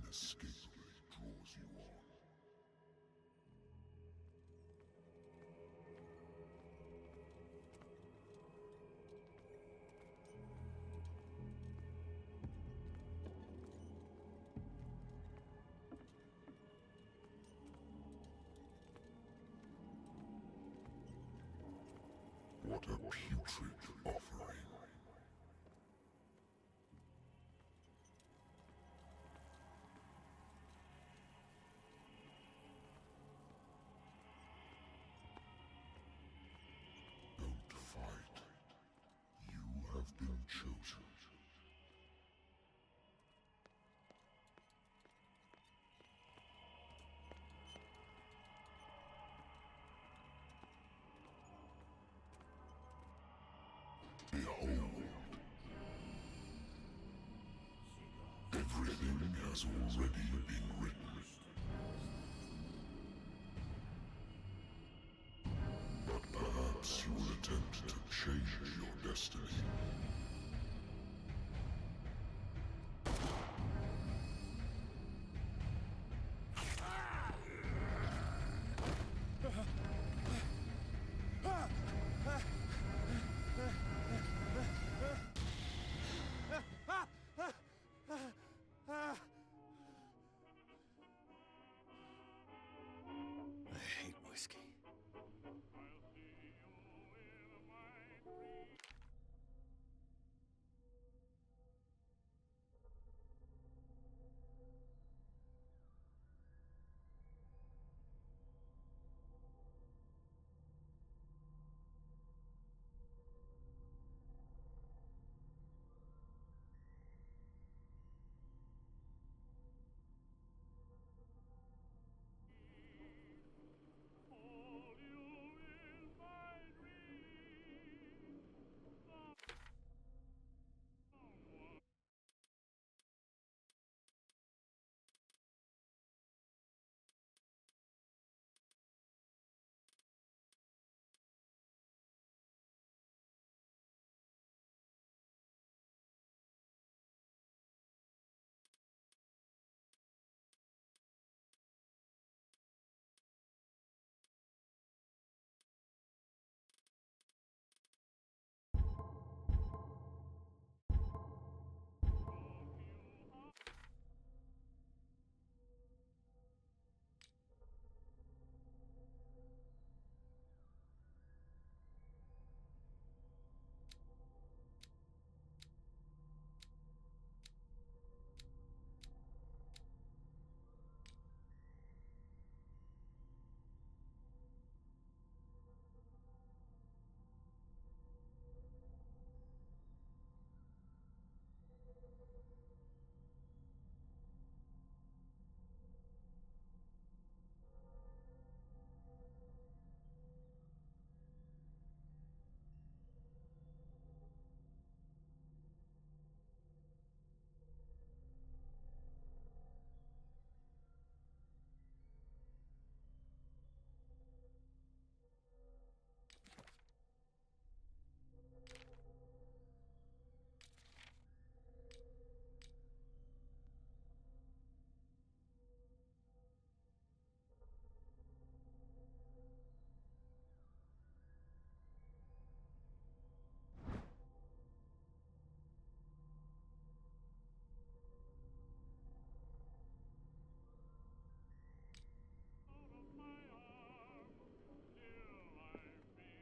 inescapably draws you on. What a putrid offering. Don't fight. You have been chosen. Behold. Everything has already been written. But perhaps you will attempt to change your destiny. I hate whiskey.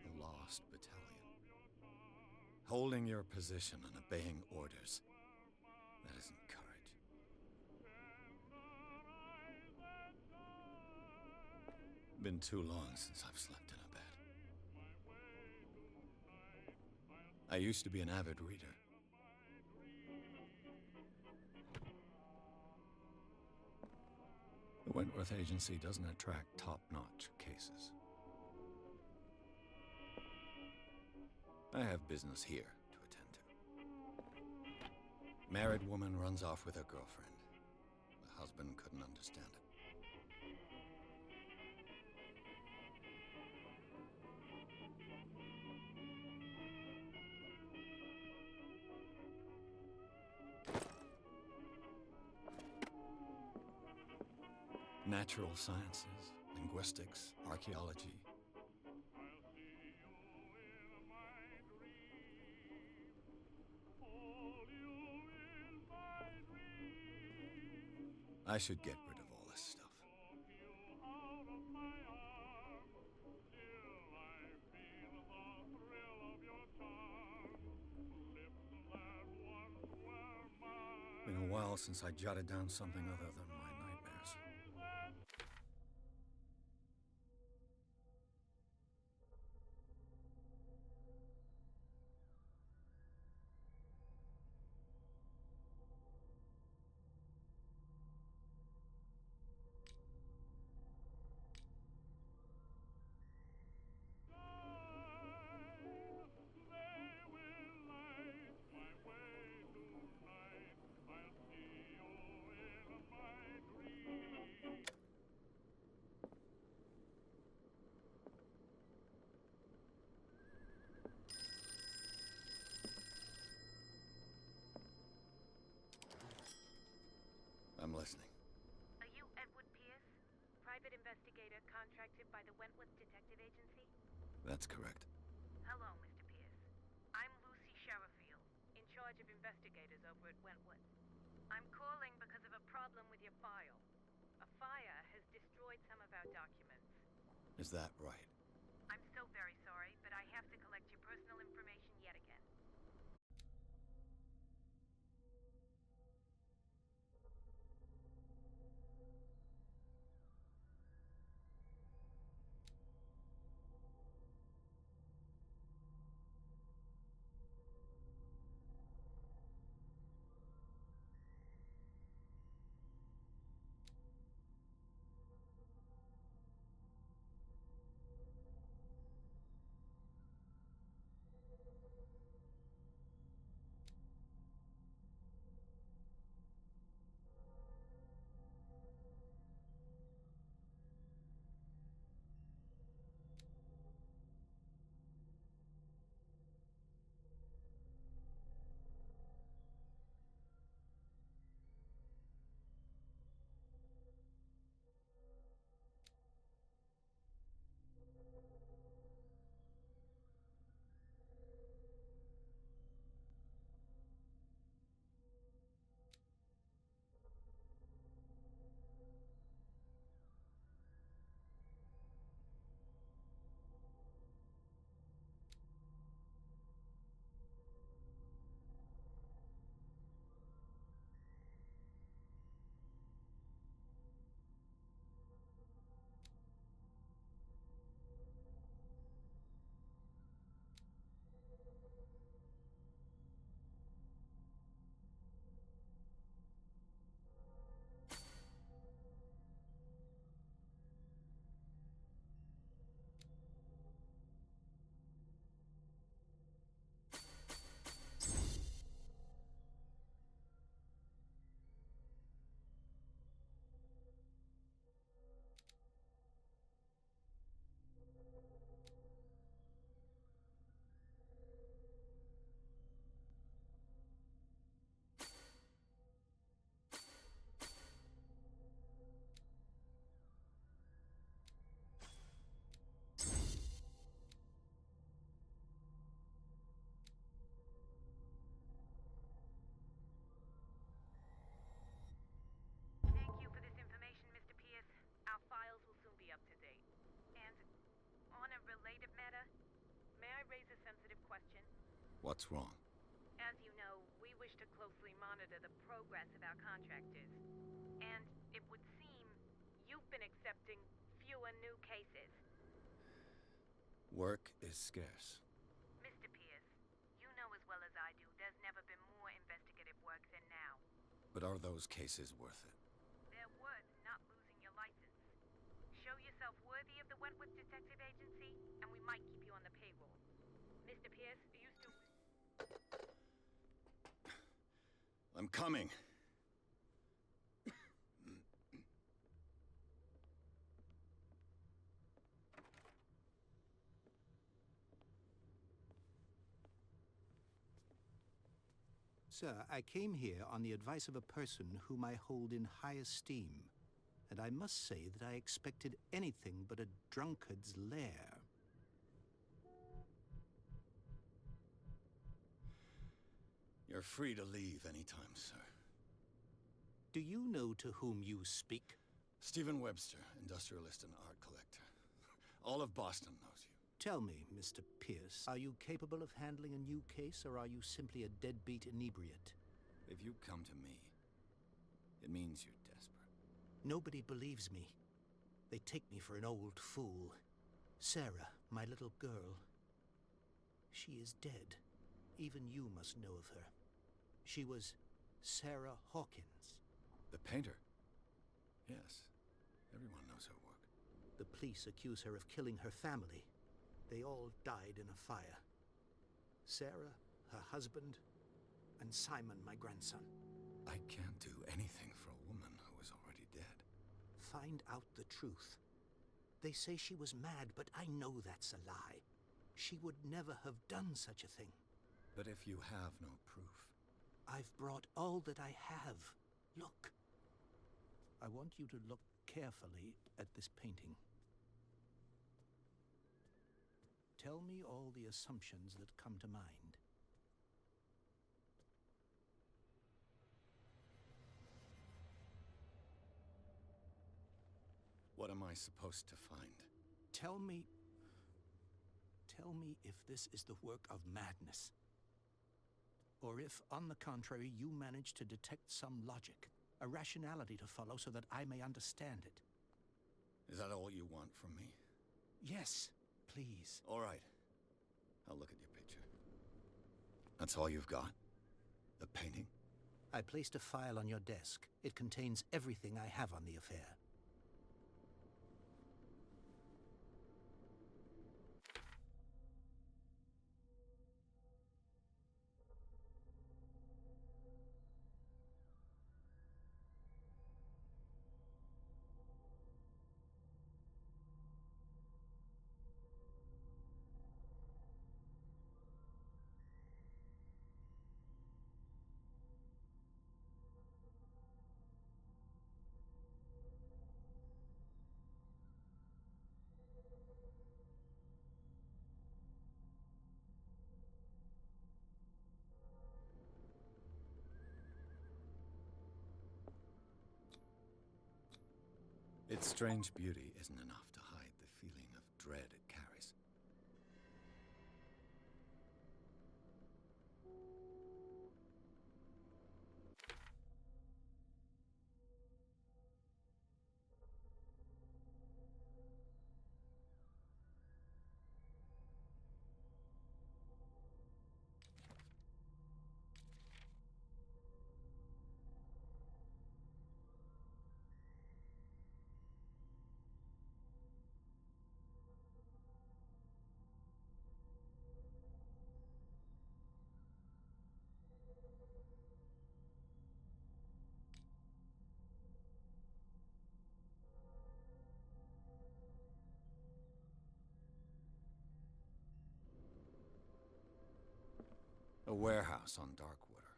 The Lost Battalion. Holding your position and obeying orders. That isn't courage. Been too long since I've slept in a bed. I used to be an avid reader. The Wentworth Agency doesn't attract top-notch cases. I have business here to attend to. Married woman runs off with her girlfriend. The husband couldn't understand it. Natural sciences, linguistics, archaeology. I should get rid of all this stuff. Been a while since I jotted down something other than my nightmares. I'm listening. Are you Edward Pierce, private investigator contracted by the Wentworth Detective Agency? That's correct. Hello, Mr. Pierce. I'm Lucy Sherifield, in charge of investigators over at Wentworth. I'm calling because of a problem with your file. A fire has destroyed some of our documents. Is that right? I'm so very sorry, but I have to collect your personal information yet again. Thank you for this information, Mr. Pierce. Our files will soon be up to date. And on a related matter, may I raise a sensitive question? What's wrong? As you know, we wish to closely monitor the progress of our contractors. And it would seem you've been accepting fewer new cases. Work is scarce. Mr. Pierce, you know as well as I do there's never been more investigative work than now. But are those cases worth it? They're worth not losing your license. Show yourself worthy of the Wentworth Detective Agency, and we might keep you on the payroll. Mr. Pierce, are you still... I'm coming. Sir, I came here on the advice of a person whom I hold in high esteem. and I must say that I expected anything but a drunkard's lair. You're free to leave anytime, sir. Do you know to whom you speak? Stephen Webster, industrialist and art collector. All of Boston knows you. Tell me, Mr. Pierce, are you capable of handling a new case, or are you simply a deadbeat inebriate? If you come to me, it means you're desperate. Nobody believes me. They take me for an old fool. Sarah, my little girl, she is dead. Even you must know of her. She was Sarah Hawkins. The painter? Yes. Everyone knows her work. The police accuse her of killing her family. They all died in a fire. Sarah, her husband, and Simon, my grandson. I can't do anything for a woman who is already dead. Find out the truth. They say she was mad, but I know that's a lie. She would never have done such a thing. But if you have no proof... I've brought all that I have. Look. I want you to look carefully at this painting. Tell me all the assumptions that come to mind. What am I supposed to find? Tell me if this is the work of madness. Or if, on the contrary, you manage to detect some logic, a rationality to follow so that I may understand it. Is that all you want from me? Yes, please. All right. I'll look at your picture. That's all you've got? The painting? I placed a file on your desk. It contains everything I have on the affair. Its strange beauty isn't enough to hide the feeling of dread it carries. A warehouse on Darkwater.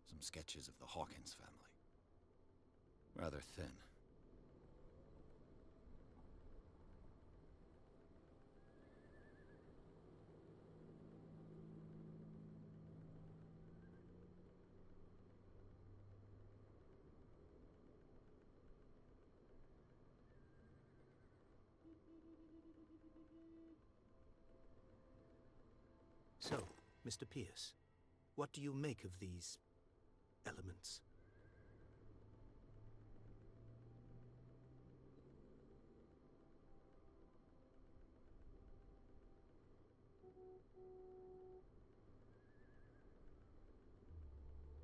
Some sketches of the Hawkins family. Rather thin. So, Mr. Pierce, what do you make of these elements?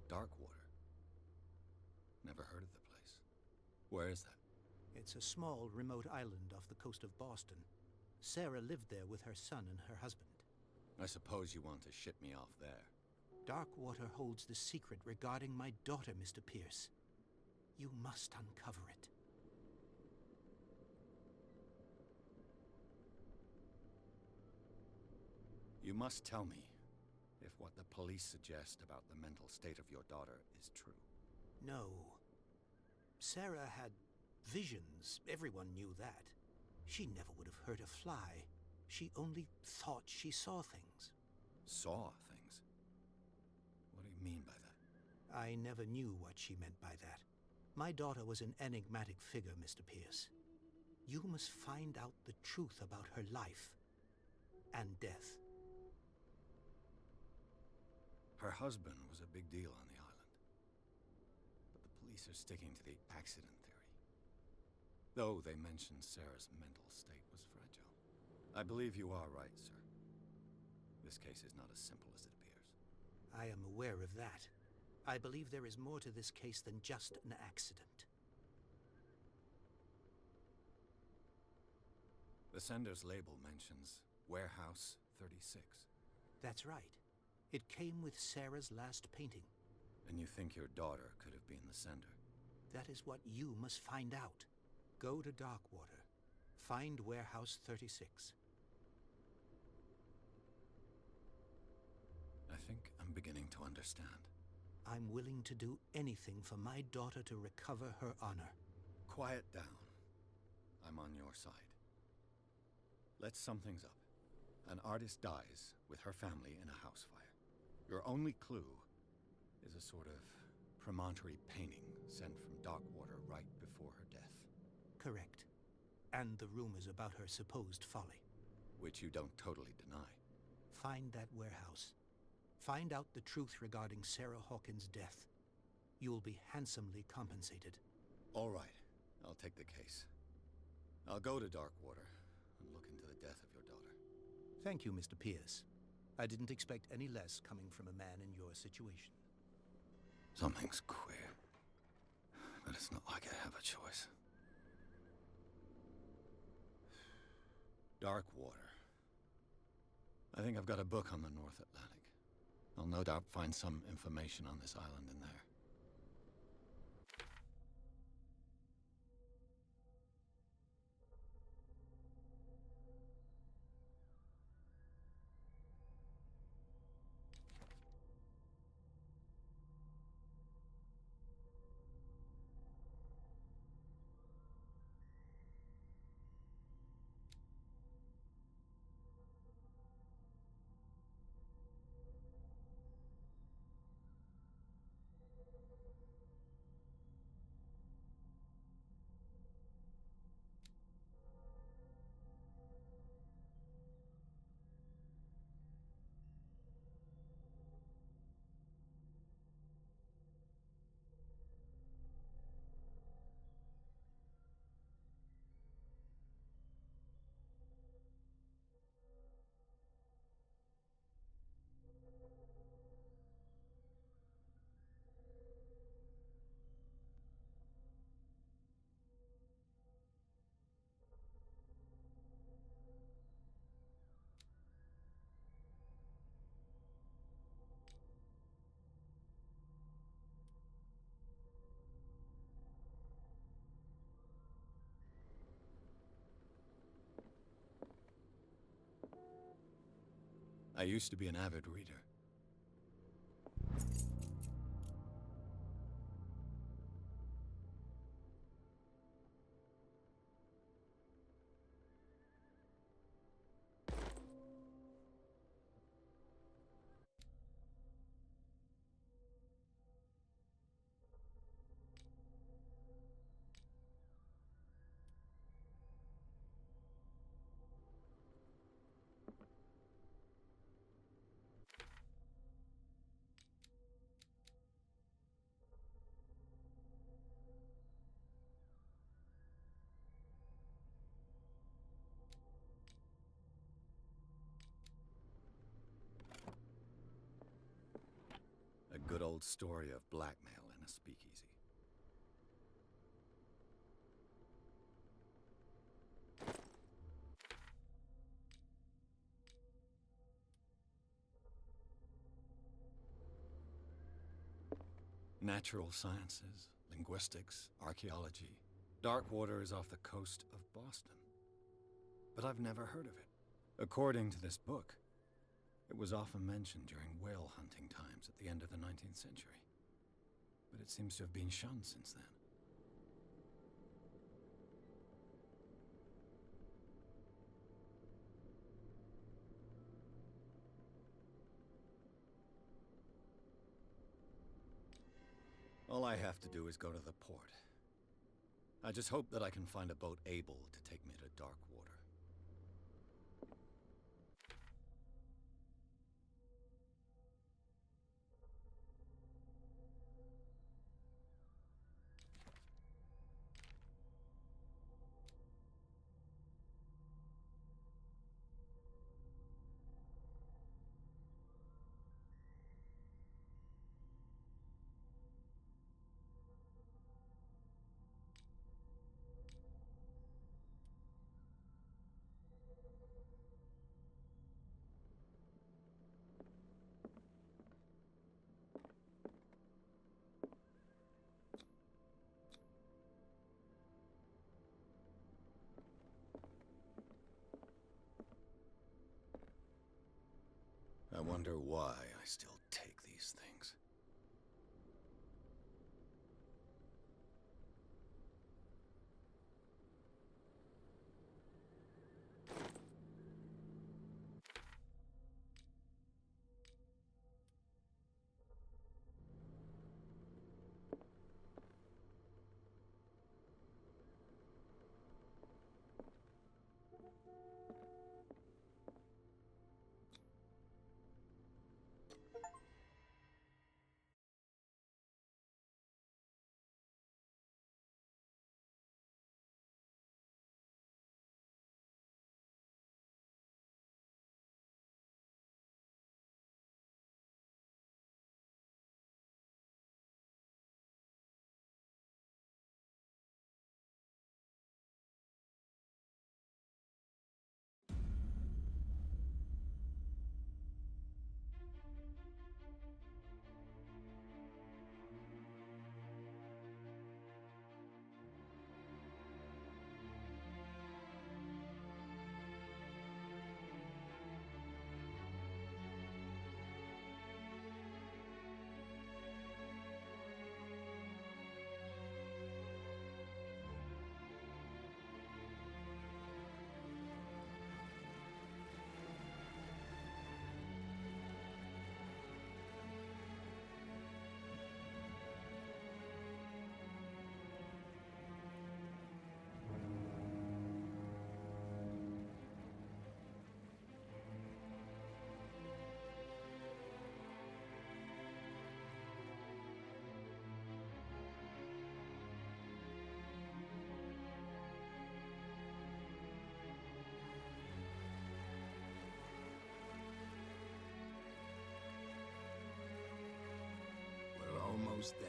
Darkwater. Never heard of the place. Where is that? It's a small, remote island off the coast of Boston. Sarah lived there with her son and her husband. I suppose you want to ship me off there. Darkwater holds the secret regarding my daughter, Mr. Pierce. You must uncover it. You must tell me if what the police suggest about the mental state of your daughter is true. No. Sarah had Visions, everyone knew that. She never would have hurt a fly. She only thought she saw things. Saw things? What do you mean by that? I never knew what she meant by that. My daughter was an enigmatic figure, Mr. Pierce. You must find out the truth about her life and death. Her husband was a big deal on the island. But the police are sticking to the accident theory. Though they mentioned Sarah's mental state was fragile. I believe you are right, sir. This case is not as simple as it appears. I am aware of that. I believe there is more to this case than just an accident. The sender's label mentions Warehouse 36. That's right. It came with Sarah's last painting. And you think your daughter could have been the sender? That is what you must find out. Go to Darkwater. Find Warehouse 36. I think I'm beginning to understand. I'm willing to do anything for my daughter to recover her honor. Quiet down. I'm on your side. Let's sum things up. An artist dies with her family in a house fire. Your only clue is a sort of promontory painting sent from Darkwater right before her death. Correct. And the rumors about her supposed folly. Which you don't totally deny. Find that warehouse. Find out the truth regarding Sarah Hawkins' death. You'll be handsomely compensated. All right. I'll take the case. I'll go to Darkwater and look into the death of your daughter. Thank you, Mr. Pierce. I didn't expect any less coming from a man in your situation. Something's queer. But it's not like I have a choice. Darkwater. I think I've got a book on the North Atlantic. I'll no doubt find some information on this island in there. I used to be an avid reader. A good old story of blackmail in a speakeasy. Natural sciences, linguistics, archaeology. Darkwater is off the coast of Boston. But I've never heard of it. According to this book, it was often mentioned during whale hunting times at the end of the 19th century. But it seems to have been shunned since then. All I have to do is go to the port. I just hope that I can find a boat able to take me to dark water. I wonder why I still take these things. We're almost there.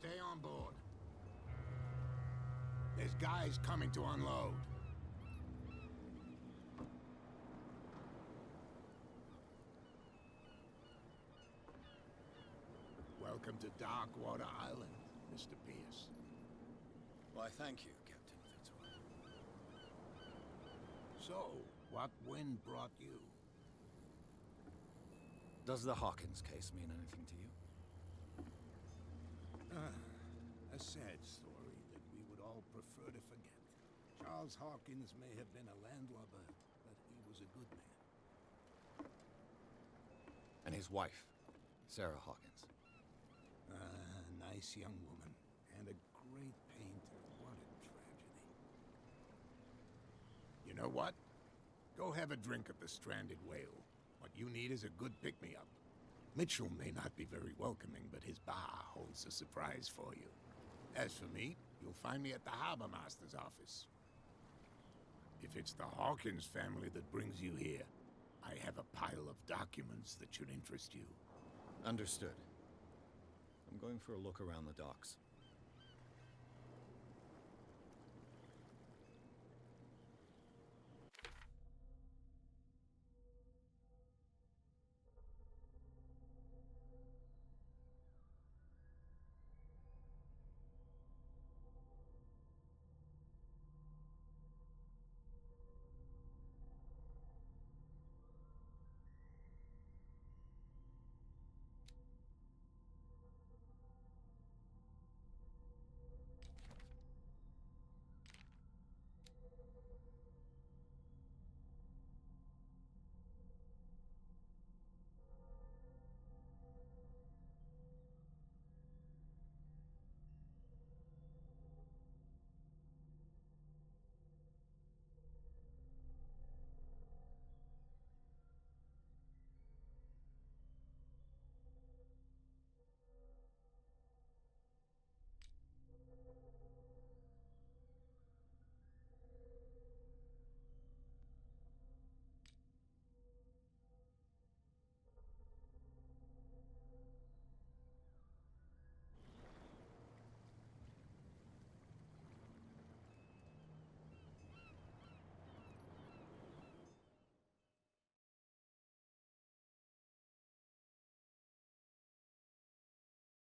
Stay on board. There's guys coming to unload. Welcome to Darkwater Island, Mr. Pierce. Why, thank you, Captain Fitzroy. So, what wind brought you? Does the Hawkins case mean anything to you? A sad story that we would all prefer to forget. Charles Hawkins may have been a landlubber, but he was a good man. And his wife, Sarah Hawkins. Nice young woman, and a great painter. What a tragedy. You know what? Go have a drink at the Stranded Whale. What you need is a good pick-me-up. Mitchell may not be very welcoming, but his bar holds a surprise for you. As for me, you'll find me at the Harbor Master's office. If it's the Hawkins family that brings you here, I have a pile of documents that should interest you. Understood. I'm going for a look around the docks.